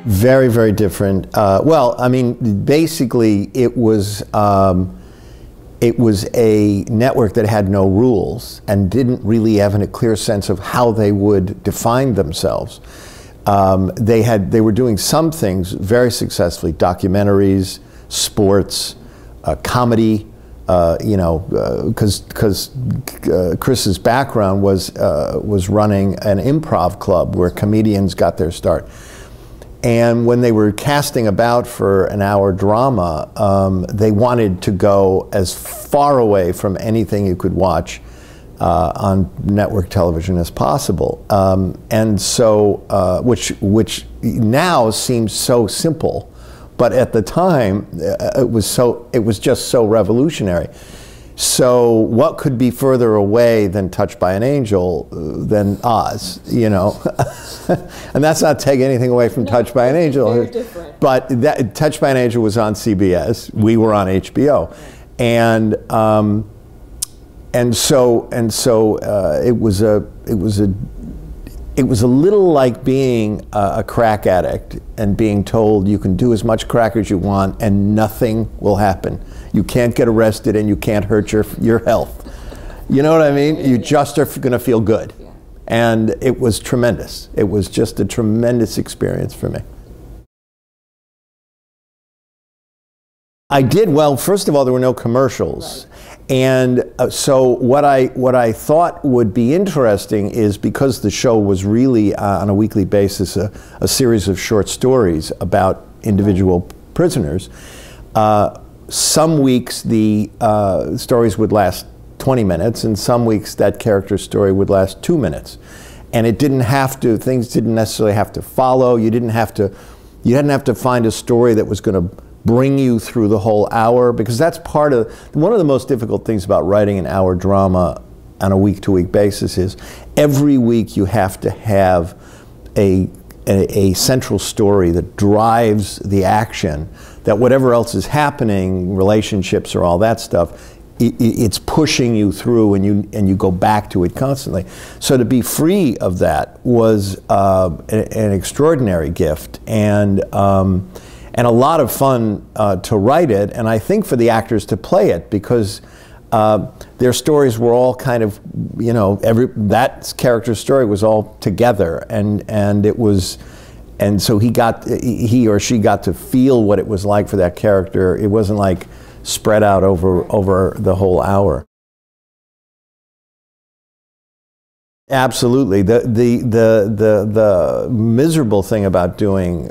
Very, very different. Well, I mean, basically, it was a network that had no rules and didn't really have a clear sense of how they would define themselves. They were doing some things very successfully: documentaries, sports, comedy. You know, because Chris's background was running an improv club where comedians got their start. And when they were casting about for an hour drama, they wanted to go as far away from anything you could watch on network television as possible. And so, which now seems so simple, but at the time it was just so revolutionary. So what could be further away than Touched by an Angel than Oz, you know? And that's not taking anything away from Touched by an Angel. Very different. But Touched by an Angel was on CBS. We were on HBO. And so it was a little like being a crack addict and being told you can do as much crack as you want and nothing will happen. You can't get arrested and you can't hurt your health. You know what I mean? You just are going to feel good. Yeah. And it was tremendous. It was just a tremendous experience for me. I did, well, first of all, there were no commercials. Right. And so what I thought would be interesting is, because the show was really on a weekly basis a series of short stories about individual prisoners, some weeks the stories would last 20 minutes and some weeks that character's story would last 2 minutes. And it didn't have to, things didn't necessarily have to follow. You didn't have to find a story that was going to bring you through the whole hour, because that's one of the most difficult things about writing an hour drama on a week-to-week basis is every week you have to have a central story that drives the action, that whatever else is happening, relationships or all that stuff, it's pushing you through and you go back to it constantly. So to be free of that was an extraordinary gift, and a lot of fun to write it, and I think for the actors to play it, because their stories were all kind of, you know, that character's story was all together, and it was, and so he or she got to feel what it was like for that character. It wasn't like spread out over the whole hour. Absolutely. The miserable thing about doing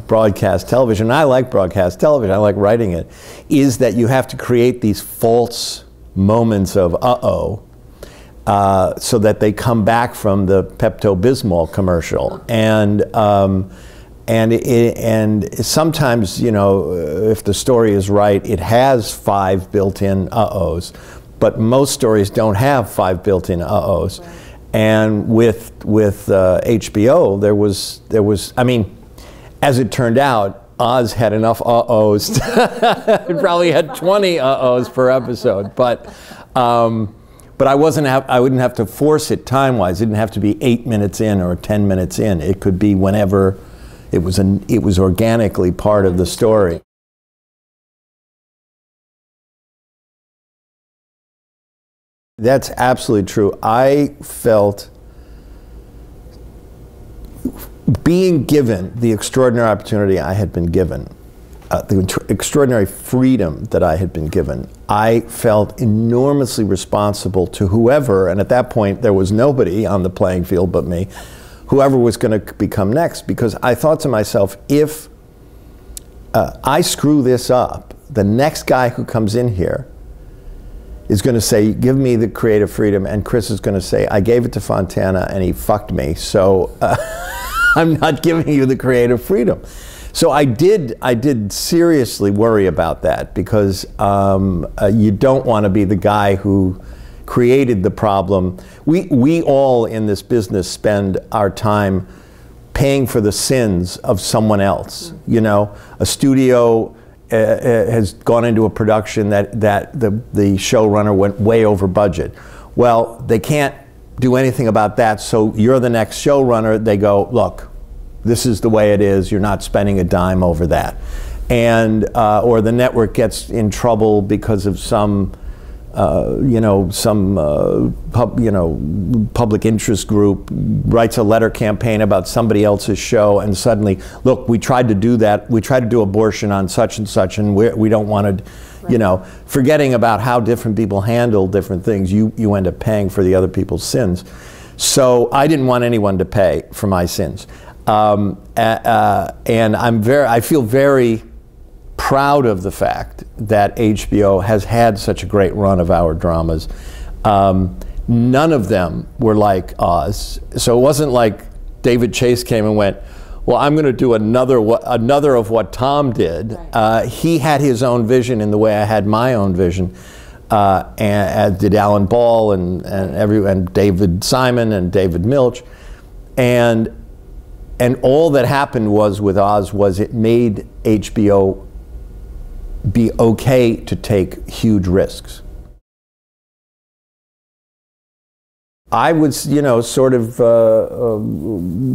broadcast television, and I like broadcast television, I like writing it, is that you have to create these false moments of uh-oh, so that they come back from the Pepto-Bismol commercial. And sometimes, you know, if the story is right, it has 5 built-in uh-ohs, but most stories don't have 5 built-in uh-ohs. Right. And with HBO, there was, I mean, as it turned out, Oz had enough uh-ohs. It probably had 20 uh-ohs per episode, but I wouldn't have to force it time-wise. It didn't have to be 8 minutes in or 10 minutes in. It could be whenever it was organically part of the story. That's absolutely true. I felt being given the extraordinary opportunity I had been given, the extraordinary freedom that I had been given, I felt enormously responsible to whoever, and at that point there was nobody on the playing field but me, whoever was going to become next, because I thought to myself, if I screw this up, the next guy who comes in here is going to say, give me the creative freedom, and Chris is going to say, I gave it to Fontana and he fucked me, so I'm not giving you the creative freedom. So I did seriously worry about that, because you don't want to be the guy who created the problem. We all in this business spend our time paying for the sins of someone else. You know, a studio has gone into a production that the showrunner went way over budget. Well, they can't do anything about that, so you're the next showrunner. They go, look, this is the way it is, you're not spending a dime over that. And, or the network gets in trouble because of some, public interest group writes a letter campaign about somebody else's show, and suddenly, look, we tried to do that, we tried to do abortion on such and such, and we don't want to, forgetting about how different people handle different things, you end up paying for the other people's sins. So I didn't want anyone to pay for my sins. And I feel very proud of the fact that HBO has had such a great run of our dramas. None of them were like Oz. So it wasn't like David Chase came and went, well, I'm going to do another of what Tom did. Right. He had his own vision in the way I had my own vision. And did Alan Ball and David Simon and David Milch. And all that happened was with Oz was it made HBO be okay to take huge risks. I was, sort of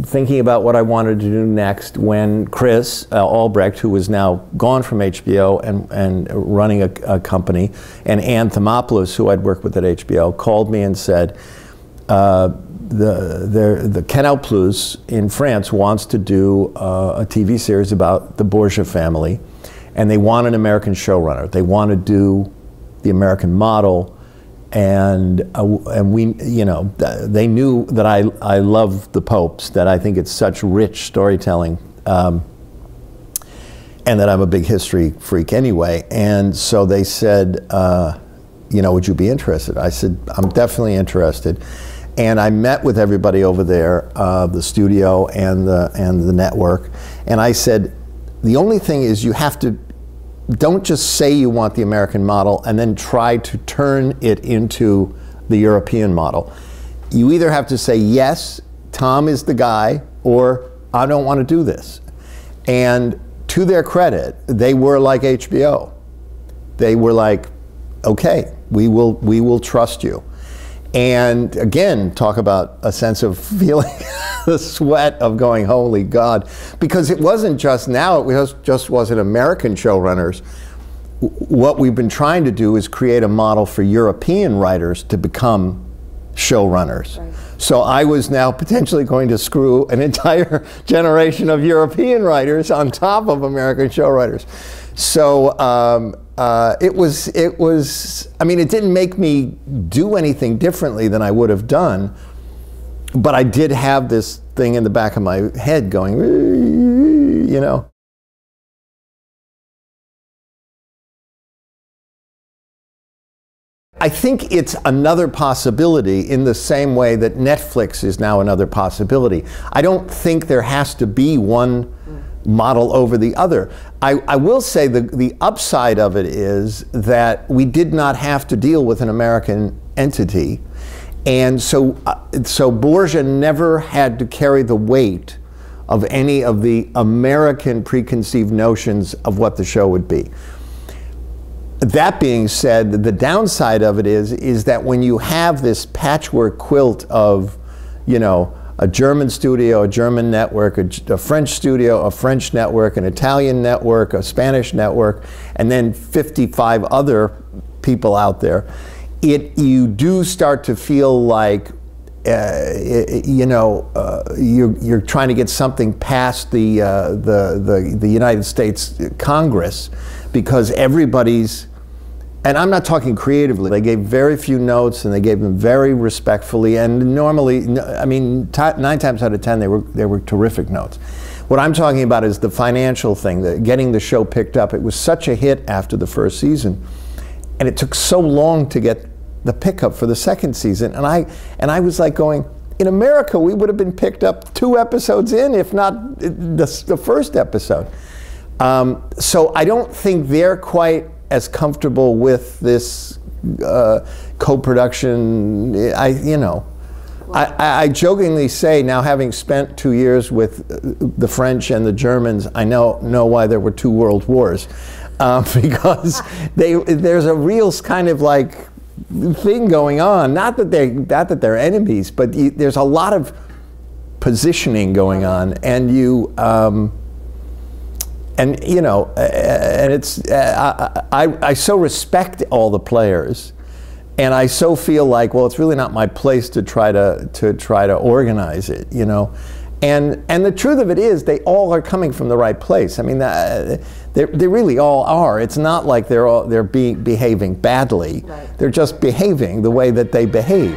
thinking about what I wanted to do next when Chris Albrecht, who was now gone from HBO and running a company, and Ann Thomopoulos, who I'd worked with at HBO, called me and said, the Canal Plus in France wants to do a TV series about the Borgia family, and they want an American showrunner. They want to do the American model. And we, they knew that I love the Popes, that I think it's such rich storytelling, and that I'm a big history freak anyway. And so they said, would you be interested? I said, I'm definitely interested. And I met with everybody over there, the studio and the network. And I said, the only thing is you have to, don't just say you want the American model and then try to turn it into the European model. You either have to say, yes, Tom is the guy, or I don't want to do this. And to their credit, they were like HBO. They were like, okay, we will trust you. And again, talk about a sense of feeling the sweat of going, holy God. Because it wasn't just now, just wasn't American showrunners. What we've been trying to do is create a model for European writers to become showrunners. Right. So I was now potentially going to screw an entire generation of European writers on top of American showrunners. So it was, I mean, it didn't make me do anything differently than I would have done, but I did have this thing in the back of my head going, I think it's another possibility in the same way that Netflix is now another possibility. I don't think there has to be one model over the other. I will say the upside of it is that we did not have to deal with an American entity, and so Borgia never had to carry the weight of any of the American preconceived notions of what the show would be. That being said, the downside of it is that when you have this patchwork quilt of, a German studio, a German network, a French studio, a French network, an Italian network, a Spanish network, and then 55 other people out there, you do start to feel like you're trying to get something past the United States Congress, because everybody's, and I'm not talking creatively, they gave very few notes and they gave them very respectfully, and normally, I mean, 9 times out of 10 they were terrific notes. What I'm talking about is the financial thing, getting the show picked up. It was such a hit after the first season, and it took so long to get the pickup for the second season, and I was like going, in America we would have been picked up 2 episodes in, if not the first episode. So I don't think they're quite as comfortable with this co-production. I jokingly say, now having spent 2 years with the French and the Germans, I know why there were 2 world wars, because there's a real kind of like thing going on. Not that they're enemies, but there's a lot of positioning going on, and you and you know, and it's I so respect all the players, and I so feel like, well, it's really not my place to try to organize it, you know. And the truth of it is, they all are coming from the right place. I mean, they really all are. It's not like they're behaving badly. Right. They're just behaving the way that they behave.